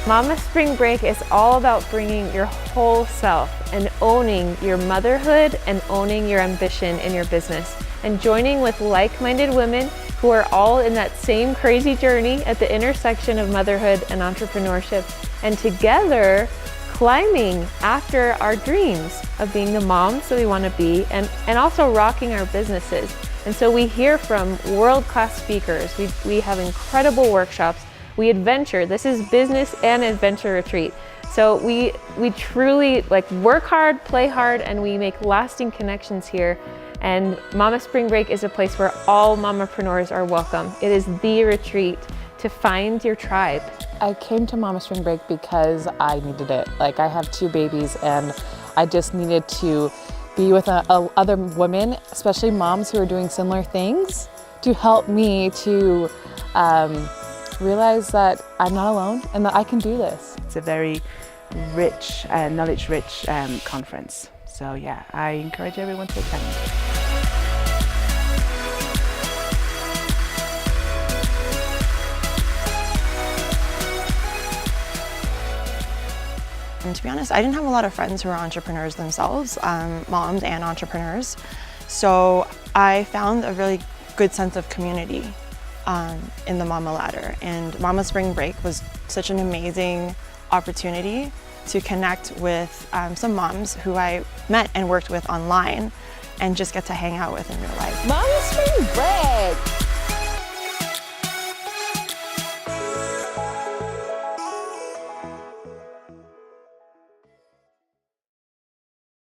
Mama Spring Break is all about bringing your whole self and owning your motherhood and owning your ambition in your business and joining with like-minded women who are all in that same crazy journey at the intersection of motherhood and entrepreneurship, and together climbing after our dreams of being the moms that we want to be and also rocking our businesses. And so we hear from world-class speakers. We have incredible workshops. We adventure. This is business and adventure retreat. So we truly work hard, play hard, and we make lasting connections here. And Mama Spring Break is a place where all mamapreneurs are welcome. It is the retreat to find your tribe. I came to Mama Spring Break because I needed it. I have 2 babies and I just needed to be with other women, especially moms who are doing similar things, to help me to realize that I'm not alone and that I can do this. It's a very rich, knowledge-rich conference. So yeah, I encourage everyone to attend. And to be honest, I didn't have a lot of friends who were entrepreneurs themselves, moms and entrepreneurs. So I found a really good sense of community in the Mama Ladder. And Mama Spring Break was such an amazing opportunity to connect with some moms who I met and worked with online and just get to hang out with in real life. Mama Spring Break!